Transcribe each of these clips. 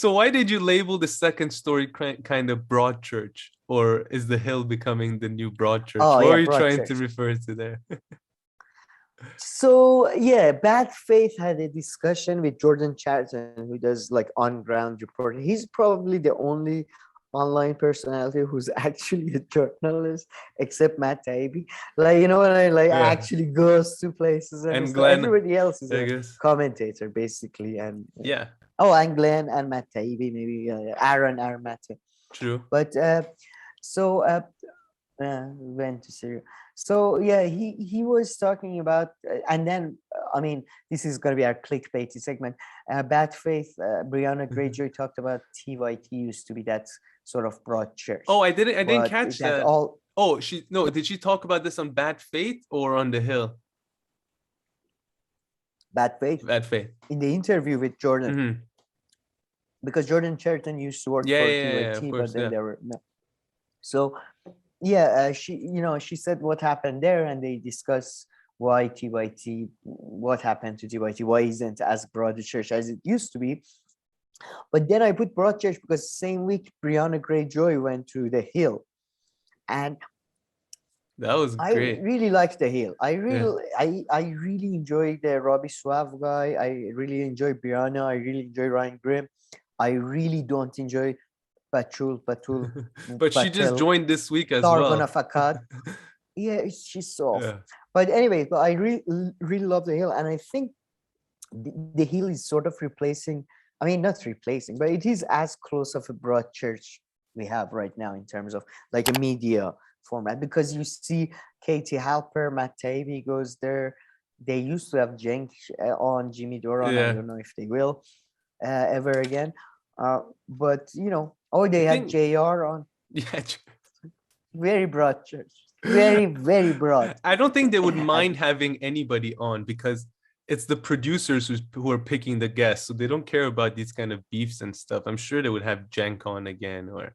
So why did you label the second story kind of broad church? Or is the hill becoming the new broad church? Oh What yeah, are you broad trying to church. refer to there? So yeah, Bad Faith had a discussion with Jordan Chatton, who does like on-ground reporting. He's probably the only online personality who's actually a journalist, except Matt Taibbi. Like when I like Yeah. actually goes to places and And stuff. Glenn, Everybody else is I a guess. commentator basically, and Yeah, oh, and Glenn and Matt Taibbi, maybe Aaron Matt. true. But so went to Syria. So yeah, he was talking about, and then I mean, this is gonna be our clickbaity segment. Bad Faith, Briahna Greyjoy talked about TYT used to be that sort of broad church, Oh, I didn't but catch that that. all Oh, no, did she talk about this on Bad Faith or on the Hill? Bad Faith Bad Faith. in the interview with Jordan, Mm-hmm. because Jordan Cherton used to work Yeah, for yeah, yeah, yeah, of TYT, but course, then yeah. they were no. So yeah, she said what happened there, and they discuss why TYT, what happened to TYT, why isn't as broad a church as it used to be. But then I put broad church because same week Briahna Greyjoy went to the Hill, and That was I great. really liked the Hill. Yeah. I really enjoy the Robbie Suave guy. I really enjoy Brianna. I really enjoy Ryan Grimm. I really don't enjoy Patul But she just Patel, joined this week as Sargon well. of Akkad. Yeah, she's soft. Yeah. But anyway, but I really love the Hill, and I think the Hill is sort of replacing. I mean, not replacing, but it is as close of a broad church we have right now in terms of like a media format, because you see Katie Halper, Matt Taibbi goes there. They used to have Jenk on Jimmy Doran. I Yeah. don't know if they will ever again. But oh, I they had think, JR on. yeah. Very broad church. Very, very broad. I don't think they would mind And having anybody on because it's the producers who are picking the guests. So they don't care about these kind of beefs and stuff. I'm sure they would have Jenk on again or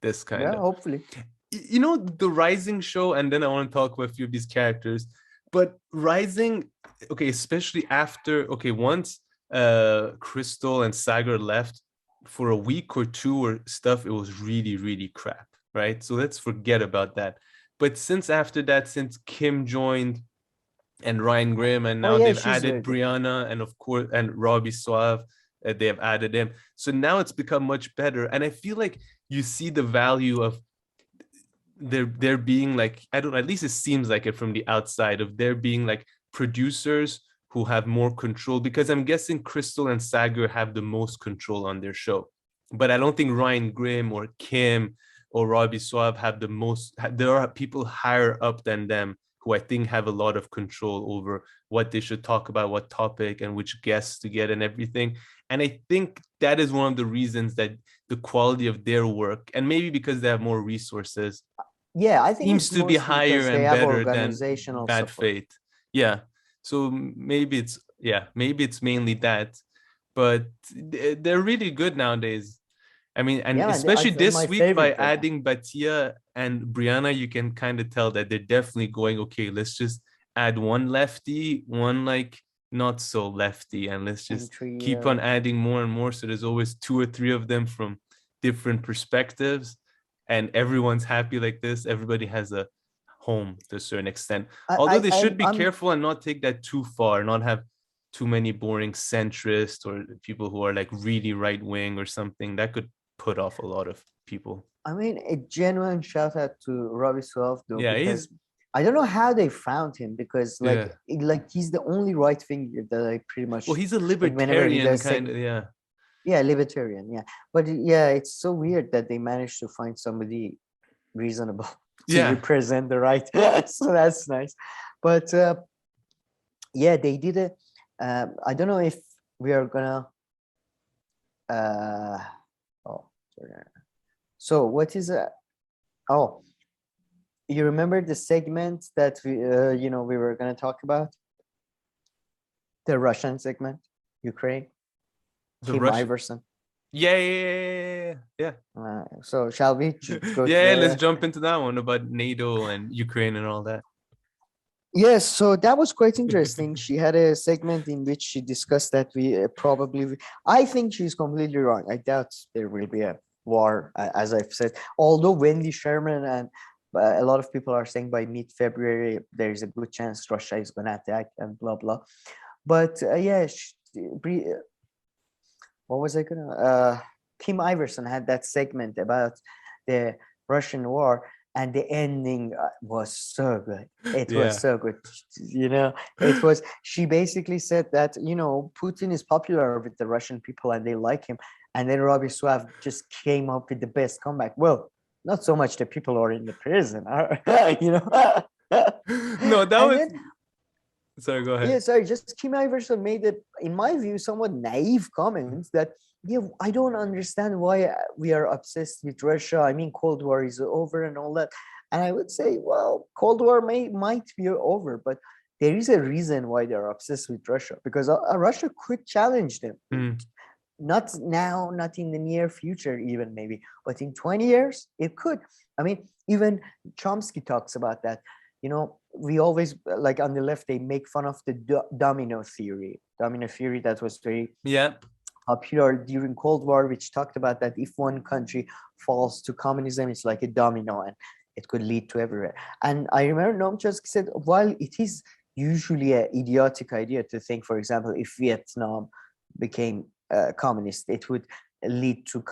this kind yeah, of. hopefully. The Rising show, and then I want to talk about a few of these characters. But Rising, okay, especially after, okay, once Crystal and Sagar left for a week or two or stuff, it was really, really crap, right? So let's forget about that. But since after that, since Kim joined and Ryan Grimm, and Oh now yeah, they've she's very added good. Brianna, and of course, and Robbie Suave, they have added him. So now it's become much better. And I feel like you see the value of there being like, I don't know, at least it seems like it from the outside, of there being like producers who have more control, because I'm guessing Crystal and Sagar have the most control on their show, but I don't think Ryan Grimm or Kim or Robbie Suave have the most. There are people higher up than them who I think have a lot of control over what they should talk about, what topic, and which guests to get and everything. And I think that is one of the reasons that the quality of their work, and maybe because they have more resources, Yeah, I think seems it's to be mostly higher because they and have better than organizational Bad support. Faith. Yeah. So maybe it's mainly that, but they're really good nowadays. I mean, and Yeah, man, especially they're my this week by favorite right now. adding Batia and Brianna, you can kind of tell that they're definitely going, okay, let's just add one lefty, one like not so lefty, and let's just Entry. keep on adding more and more. So there's always two or three of them from different perspectives, and everyone's happy like this. Everybody has a home to a certain extent. Although they should be I'm careful and not take that too far, not have too many boring centrists or people who are like really right wing or something. That could put off a lot of people. I mean, a genuine shout out to Robbie Swell though, Yeah, because he's I don't know how they found him, because yeah. like he's the only right finger that I pretty Well, much he's a like whenever he libertarian does kind of, yeah. yeah, libertarian, yeah. But yeah, it's so weird that they managed to find somebody reasonable to Yeah. represent the right. So that's nice. But yeah, they did it. I don't know if we are gonna. Uh, oh, so what is a? Oh, you remember the segment that we were gonna talk about, the Russian segment, Ukraine, The Kim Russian. Iversen. Yeah, yeah, yeah, So shall we yeah. go to Yeah, let's the? jump into that one about NATO and Ukraine and all that. Yes, so that was quite interesting. She had a segment in which she discussed that I think she's completely wrong. I doubt there will be a war, as I've said. Although Wendy Sherman and a lot of people are saying by mid-February there is a good chance Russia is going to attack and blah blah. But yeah, what was I gonna? Kim Iversen had that segment about the Russian war, and the ending was so good. It was Yeah. so good. It was. She basically said that Putin is popular with the Russian people and they like him, and then Robbie Suave just came up with the best comeback. Well, not so much the people who are in the prison, No, that and was. then Sorry, go yeah, ahead. sorry, just Kim Iversen made it, in my view, somewhat naive comments that, yeah, I don't understand why we are obsessed with Russia. I mean, Cold War is over and all that. And I would say, well, Cold War might be over, but there is a reason why they're obsessed with Russia, because Russia could challenge them. Mm. Not now, not in the near future, even maybe, but in 20 years, it could. I mean, even Chomsky talks about that. We always, like on the left, they make fun of the domino theory. Domino theory that was very Yeah. popular during Cold War, which talked about that if one country falls to communism, it's like a domino and it could lead to everywhere. And I remember Noam Chomsky said, while it is usually an idiotic idea to think, for example, if Vietnam became communist, it would lead to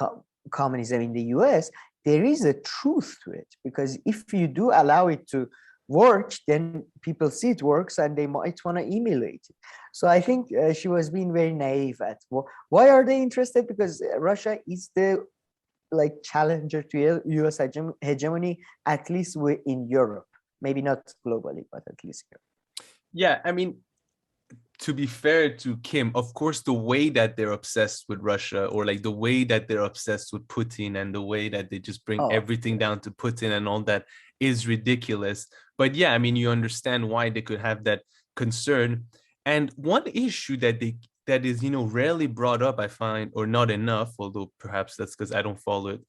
communism in the US. There is a truth to it, because if you do allow it to work, then people see it works and they might want to emulate it. So I think she was being very naive at why are they interested? Because Russia is the challenger to US hegemony, at least in Europe. Maybe not globally, but at least here. Yeah, I mean, to be fair to Kim, of course, the way that they're obsessed with Russia, or like the way that they're obsessed with Putin, and the way that they just bring everything down to Putin and all that is ridiculous. But yeah, I mean, you understand why they could have that concern. And one issue that is rarely brought up, I find, or not enough, although perhaps that's because I don't follow it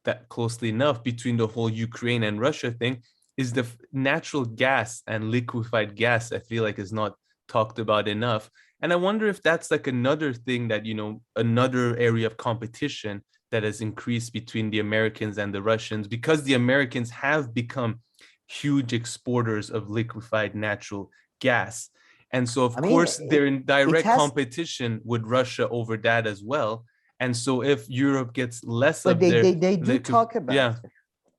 that closely enough, between the whole Ukraine and Russia thing, is the natural gas and liquefied gas. I feel like is not talked about enough. And I wonder if that's like another thing that, another area of competition that has increased between the Americans and the Russians, because the Americans have become huge exporters of liquefied natural gas. And so, of course, they're in direct competition with Russia over that as well. And so if Europe gets less of their... They do talk about it.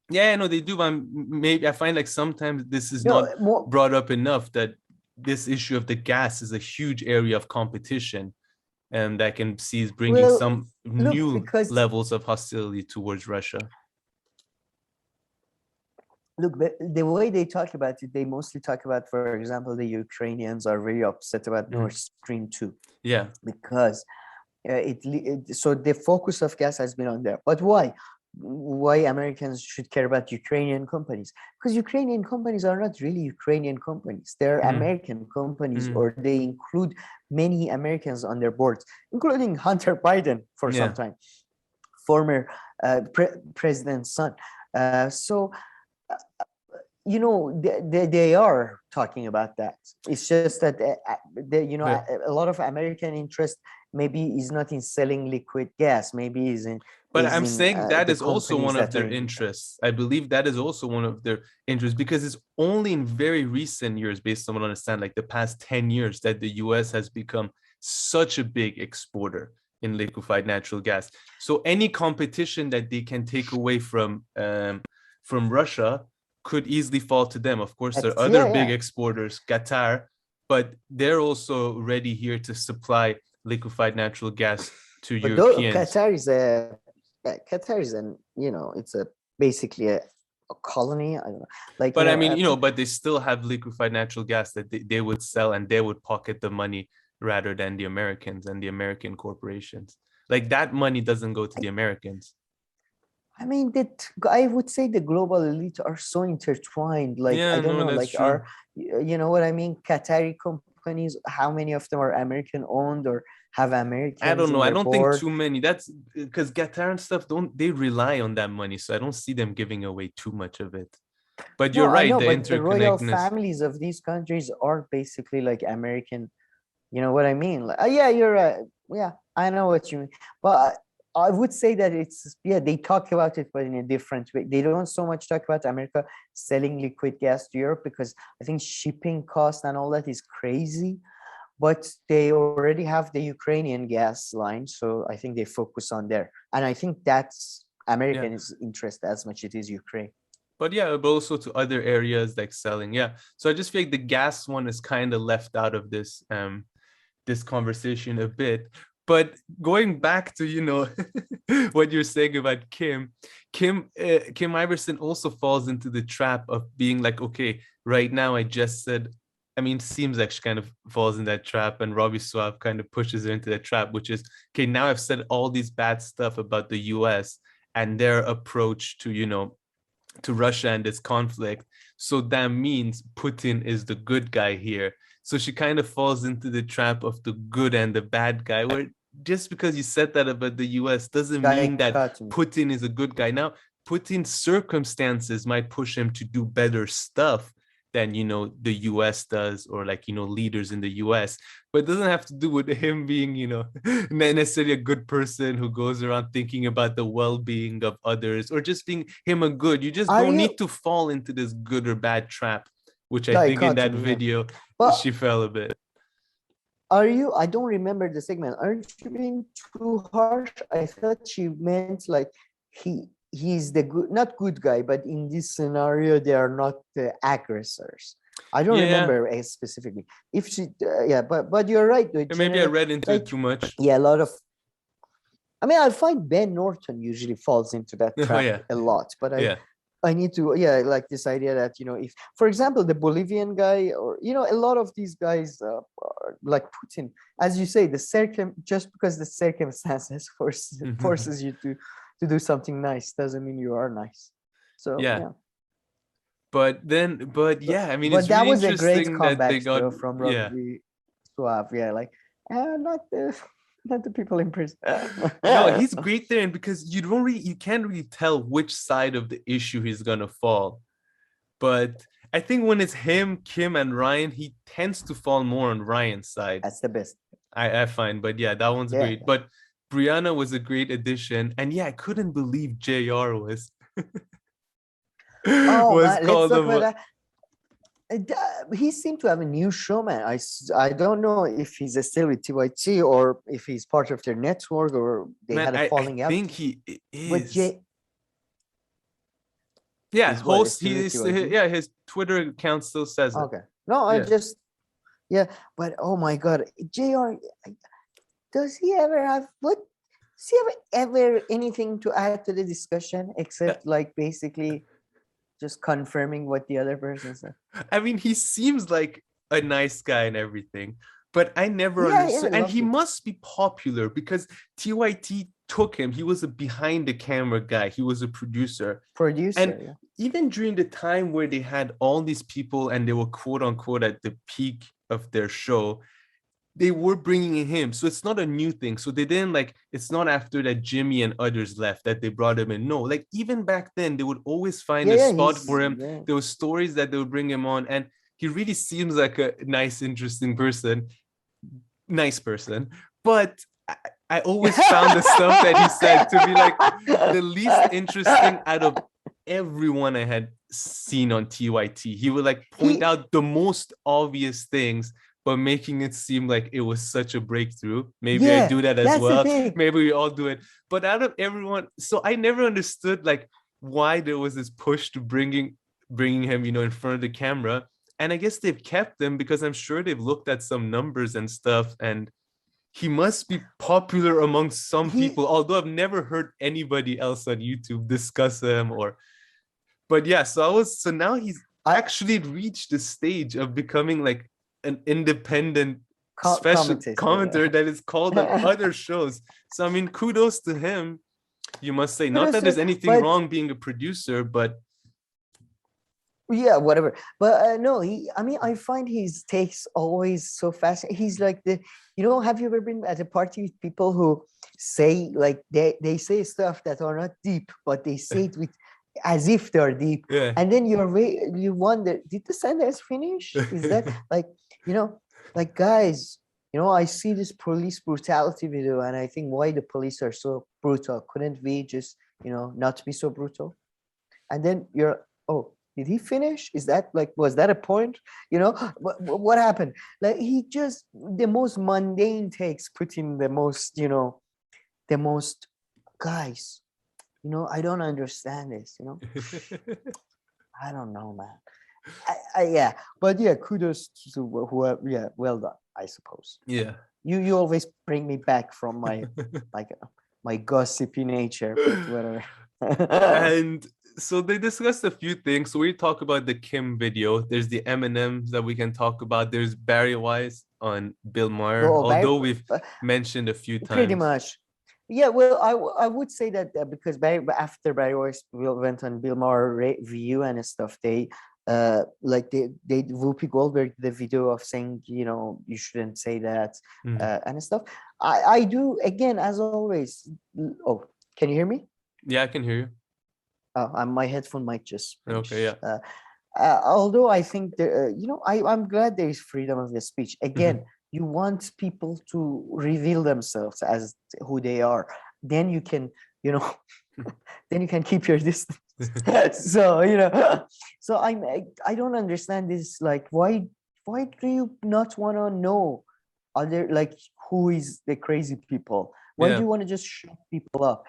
Yeah, no, they do. But maybe I find like sometimes this is not brought up enough, that this issue of the gas is a huge area of competition, and that can see is bringing some new levels of hostility towards Russia. Look, the way they talk about it, they mostly talk about, for example, the Ukrainians are very upset about Nord Stream 2. Yeah. Because so the focus of gas has been on there. But why? Why Americans should care about Ukrainian companies? Because Ukrainian companies are not really Ukrainian companies. They're American companies, or they include many Americans on their boards, including Hunter Biden for some time, former president's son. They are talking about that. It's just that a lot of American interest maybe is not in selling liquid gas, maybe is in... But I'm saying that is also one of their interests. I believe that is also one of their interests, because it's only in very recent years, based on what I understand, like the past 10 years, that the US has become such a big exporter in liquefied natural gas. So any competition that they can take away from Russia could easily fall to them. Of course, there are other big exporters, Qatar, but they're also ready here to supply liquefied natural gas to Europeans. Qatar is an, it's basically a colony. I don't know. But I mean, but they still have liquefied natural gas that they would sell, and they would pocket the money rather than the Americans and the American corporations. Like that money doesn't go to the Americans. I mean, that I would say the global elite are so intertwined. Like, I don't know, like true. You know what I mean? Qatari companies, how many of them are American owned or have Americans? I don't know. I don't think too many. That's because Qatar and stuff they rely on that money. So I don't see them giving away too much of it. But No, you're I right, know, the but the royal interconnectedness. families of these countries are basically like American. You know what I mean? Like, yeah, you're right. Yeah, I know what you mean. But I would say that it's, yeah, they talk about it, but in a different way. They don't so much talk about America selling liquid gas to Europe because I think shipping cost and all that is crazy. But they already have the Ukrainian gas line, so I think they focus on there. And I think that's Yeah. Americans' interest as much it is Ukraine. But yeah, but also to other areas like selling. Yeah. So I just feel like the gas one is kind of left out of this conversation a bit. But going back to, what you're saying about Kim Iversen also falls into the trap of being like, okay, right now I just said, I mean, seems like she kind of falls in that trap, and Robbie Suave kind of pushes her into that trap, which is, okay, now I've said all these bad stuff about the US and their approach to, to Russia and this conflict. So that means Putin is the good guy here. So she kind of falls into the trap of the good and the bad guy, where just because you said that about the US doesn't mean that Putin is a good guy. Now, Putin's circumstances might push him to do better stuff than, the US does, or like, leaders in the US. But it doesn't have to do with him being, not necessarily a good person who goes around thinking about the well-being of others, or just being him a good. You just don't need to fall into this good or bad trap, which I think in that video, she fell a bit. I don't remember the segment. Aren't you being too harsh? I thought she meant like he's the good, not good guy, but in this scenario, they are not the aggressors. I don't remember specifically. If she, but you're right. Maybe I read into it too much. Yeah, a lot of. I mean, I find Ben Norton usually falls into that trap a lot, but I need to, like this idea that, if, for example, the Bolivian guy, or, a lot of these guys, like Putin, as you say, just because the circumstances forces you to do something nice doesn't mean you are nice. So, yeah. But I mean, it's that really was a great interesting that comeback they got, from Robbie Suave. Yeah, like, not the people in prison. No, he's great there, and because you can't really tell which side of the issue he's gonna fall. But I think when it's him, Kim, and Ryan, he tends to fall more on Ryan's side. That's the best. I find, but yeah, that one's great. But Briahna was a great addition, and I couldn't believe JR was. Let's talk about that. He seemed to have a new showman. I don't know if he's still with TYT or if he's part of their network, or they had a falling out. I think he is. But host. His Twitter account still says it. Okay. No, I just but oh my God, JR, does he ever have ever anything to add to the discussion except like basically just confirming what the other person said? I mean, he seems like a nice guy and everything, but I never understood. And he must be popular because TYT took him. He was a behind the camera guy. He was a producer. And even during the time where they had all these people and they were quote unquote at the peak of their show, they were bringing him. So it's not a new thing. So they didn't it's not after that Jimmy and others left that they brought him in. No, like even back then, they would always find a spot for him. There were stories that they would bring him on. And he really seems like a nice, interesting person. Nice person. But I always found the stuff that he said to be like the least interesting out of everyone I had seen on TYT. He would point out the most obvious things, but making it seem like it was such a breakthrough. Maybe I do that as well. Maybe we all do it. But out of everyone, so I never understood why there was this push to bringing him, in front of the camera. And I guess they've kept him because I'm sure they've looked at some numbers and stuff, and he must be popular among some people, although I've never heard anybody else on YouTube discuss him but so now he's actually reached the stage of becoming an independent special commentator that is called on other shows. So I mean, kudos to him, you must say. Not that there's anything wrong being a producer, but whatever. But no, I find his takes always so fascinating. He's like have you ever been at a party with people who say they say stuff that are not deep, but they say it with as if they're deep. Yeah. And then you wonder, did the sentence finish? Is that like, you know, like, guys, you know, I see this police brutality video and I think, why the police are so brutal? Couldn't we just, you know, not be so brutal? And then you're, oh, did he finish? Is that like, was that a point? You know, what happened? Like, he just, the most mundane takes, put in the most, you know, the most, guys, you know, I don't understand this, you know. I don't know, man. Yeah, but yeah, kudos to whoever. Yeah, well done, I suppose. Yeah. You always bring me back from my like my gossipy nature, but whatever. And so they discussed a few things. So we talk about the Kim video. There's the M&Ms that we can talk about. There's Barry Wise on Bill Maher, Oh, although we've mentioned a few pretty times. much. Yeah, well, I would say that because after Barry Wise went on Bill Maher review and stuff, they like they Whoopi Goldberg did the video of saying, you know, you shouldn't say that and stuff. I do, again, as always. Oh, can you hear me? Yeah, I can hear you. Oh, my headphone might just finish. Okay, yeah. Although I think you know, I'm glad there is freedom of the speech. Again, you want people to reveal themselves as who they are. Then you can, you know, then you can keep your distance. So, you know, so I don't understand this. Like, why do you not want to know other, like, who is the crazy people? Why do you want to just shut people up?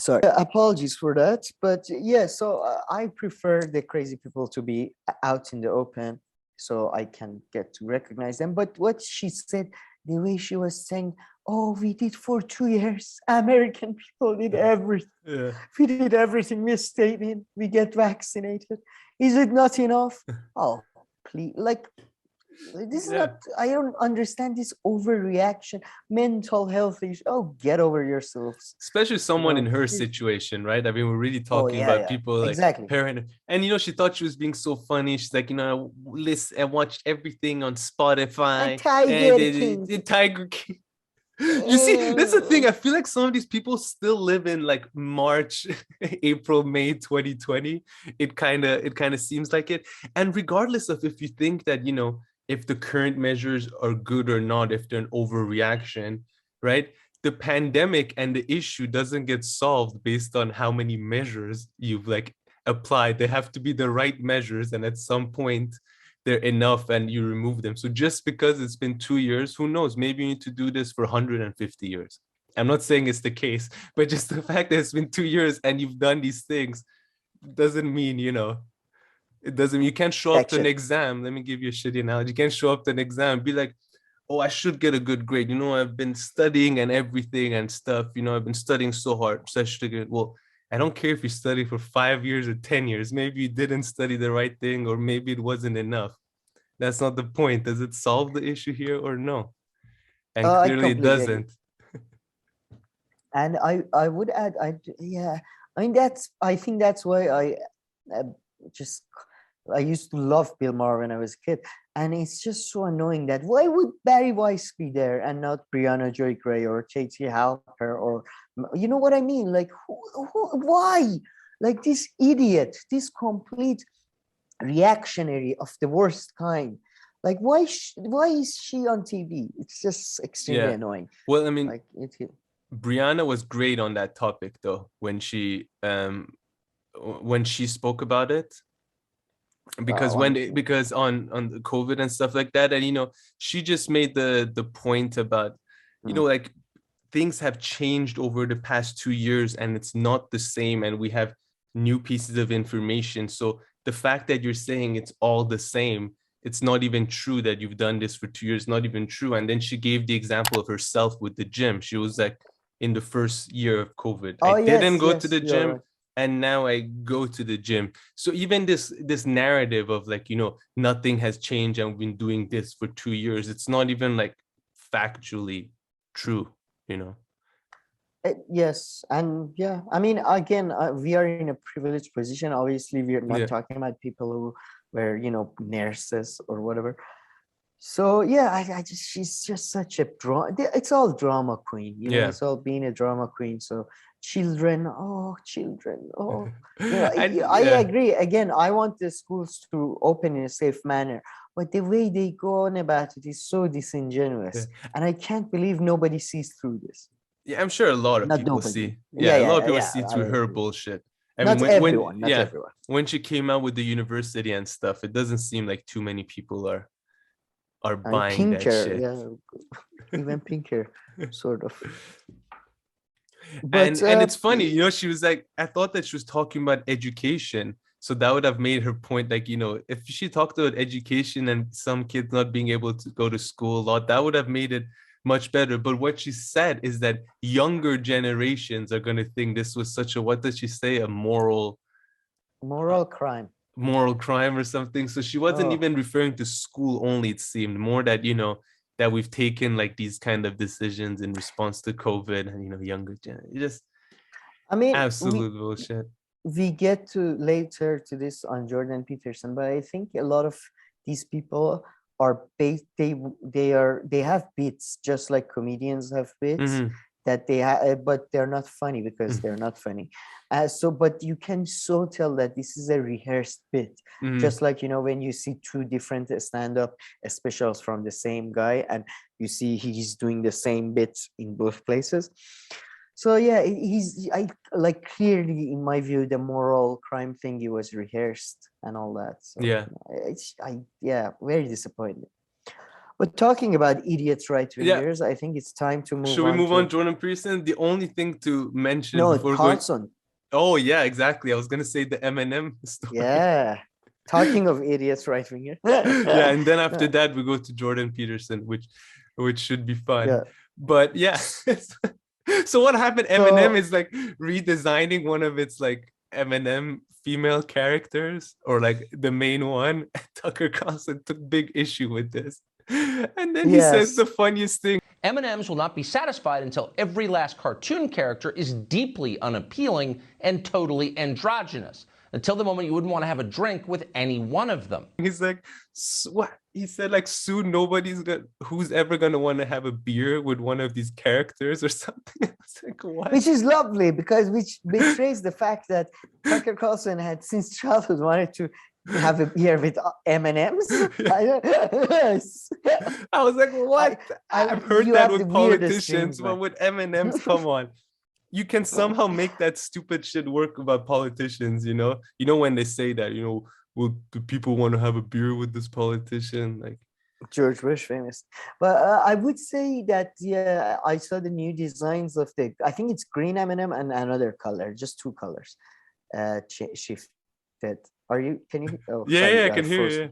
Sorry, apologies for that, but yeah, so I prefer the crazy people to be out in the open so I can get to recognize them. But what she said, the way she was saying, oh, we did for 2 years, American people did everything. Yeah. We did everything, we stayed in, we get vaccinated. Is it not enough? Oh, please, like, this is not, I don't understand this overreaction, mental health issue. Oh, get over yourselves. Especially someone You know, in her situation, right? I mean, we're really oh, talking yeah, about yeah, people like exactly. her and you know, she thought she was being so funny. She's like, you know, listen, I watched everything on Spotify Tiger and King. the Tiger King. You see, that's the thing. I feel like some of these people still live in like March, April, May 2020. It kind of seems like it. And regardless of if you think that, you know, if the current measures are good or not, if they're an overreaction, right? The pandemic and the issue doesn't get solved based on how many measures you've like applied. They have to be the right measures, and at some point they're enough and you remove them. So just because it's been 2 years, who knows? Maybe you need to do this for 150 years. I'm not saying it's the case, but just the fact that it's been 2 years and you've done these things doesn't mean, you know, it doesn't, you can't show up to an exam. Let me give you a shitty analogy. You can't show up to an exam and be like, oh, I should get a good grade. You know, I've been studying and everything and stuff. You know, I've been studying so hard. So I should get, well, I don't care if you study for 5 years or 10 years. Maybe you didn't study the right thing, or maybe it wasn't enough. That's not the point. Does it solve the issue here or no? And clearly it doesn't. And I would add, I mean, I think that's why I used to love Bill Maher when I was a kid. And it's just so annoying that why would Barry Weiss be there and not Briahna Joy Gray or Katie Halper, or, you know what I mean? Like, why? Like, this idiot, this complete reactionary of the worst kind. Like, why is she on TV? It's just extremely annoying. Well, I mean, like, Briahna was great on that topic though, when she spoke about it. Because because on the COVID and stuff like that, and you know, she just made the point about, you know, like, things have changed over the past 2 years and it's not the same, and we have new pieces of information. So the fact that you're saying it's all the same, it's not even true that you've done this for 2 years, not even true. And then she gave the example of herself with the gym. She was like, in the first year of COVID, I didn't go to the gym. Right. And now I go to the gym. So even this narrative of like, you know, nothing has changed and we've been doing this for 2 years, it's not even like factually true, you know. Yes, and yeah, I mean, again, we are in a privileged position. Obviously, we are not talking about people who were, you know, nurses or whatever. So yeah, I just she's just such a drama. It's all drama queen, Yeah. It's all being a drama queen. So children, oh, And I yeah. agree. Again, I want the schools to open in a safe manner, but the way they go on about it is so Yeah. disingenuous, and I can't believe nobody sees through this. Yeah, I'm sure a lot of Not people nobody. see. Yeah, Yeah, a lot of yeah, people yeah. see I through her agree. bullshit. I mean, Not when everyone. Not yeah, everyone. when she came out with the university and stuff, it doesn't seem like too many people are And buying that Pinker, shit. yeah, even Pinker, sort of. But And it's funny, she was like, I thought that she was talking about education. So that would have made her point, like, if she talked about education and some kids not being able to go to school a lot, that would have made it much better. But what she said is that younger generations are going to think this was such a, what does she say, a moral crime. moral crime or something. So she wasn't Oh, even referring to school only, it seemed more that, that we've taken like these kind of decisions in response to COVID and, younger gen. Just I mean, absolute bullshit. we get to later to this on Jordan Peterson, but I think a lot of these people are based. They have bits just like comedians have bits Mm-hmm. that they have, but they're not funny because they're not funny. But you can so tell that this is a rehearsed bit, Mm-hmm. just like when you see two different stand-up specials from the same guy, and you see he's doing the same bits in both places. So yeah, I like clearly in my view the moral crime thing, he was rehearsed and all that. So Yeah. yeah, very disappointed. But talking about idiots right Yeah. wingers, I think it's time to move Should we on move on, to Jordan Peterson? The only thing to mention no before going. Carlson. Oh yeah, exactly. I was gonna say the M&M story. Yeah, talking of idiots right winger. Yeah, and then after No, that we go to Jordan Peterson, which should be fun. yeah. But yeah. So what happened? M&M So is like redesigning one of its like M&M female characters, or like the main one. Tucker Carlson took big issue with this. And then he says yes, the funniest thing. M&Ms will not be satisfied until every last cartoon character is deeply unappealing and totally androgynous. Until the moment you wouldn't want to have a drink with any one of them. He's like, what? He said like soon who's ever gonna want to have a beer with one of these characters or something. It's like, what? which is lovely because which betrays the fact that Tucker Carlson had since childhood wanted to have a beer with M&Ms. Yeah. I was like, what? I've heard you that have the with weirdest politicians, dreams, but man. with M&Ms, come on. You can somehow make that stupid shit work about politicians, when they say that, well, do people want to have a beer with this politician? Like, George Bush famous. But I would say that yeah, I saw the new designs of I think it's green M&M and another color, just two colors shifted. Can you oh sorry, yeah, I can hear you.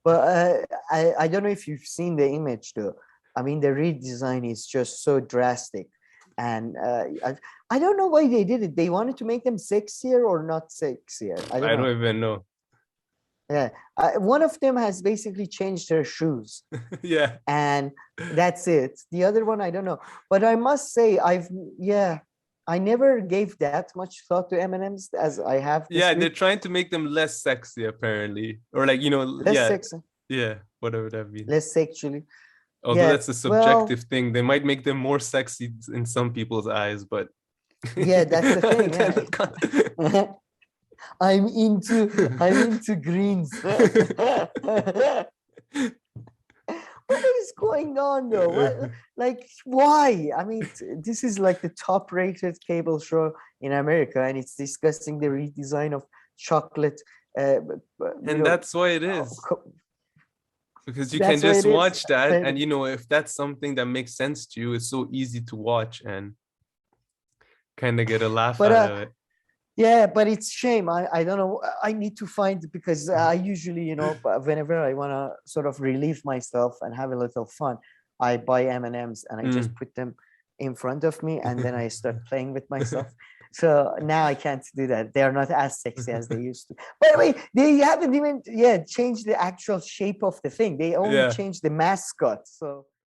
But I don't know if you've seen the image though. I mean, the redesign is just so drastic. And I don't know why they did it. They wanted to make them sexier or not sexier. I don't I know. don't even know. Yeah, one of them has basically changed her shoes, Yeah. and that's it. The other one, I don't know. But I must say, I never gave that much thought to M&Ms as I have this Yeah, they're week. trying to make them less sexy, apparently. Or like, Less sexy, yeah, whatever that means. less sexually. Although Yeah, that's a well, subjective thing. They might make them more sexy in some people's eyes, but yeah, that's the thing. Yeah. I'm into greens. What is going on though? Like why? I mean, this is like the top rated cable show in America, and it's discussing the redesign of chocolate. And that's why it is. Because you can That's why just it is. watch that, and if that's something that makes sense to you, it's so easy to watch and kind of get a laugh out of it. Yeah, but it's shame. I don't know. I need to find, because I usually, whenever I want to sort of relieve myself and have a little fun, I buy M&Ms and I just put them in front of me, and then I start playing with myself. So now I can't do that. They are not as sexy as they used to. By the way, they haven't even changed the actual shape of the thing. They only changed the mascot. So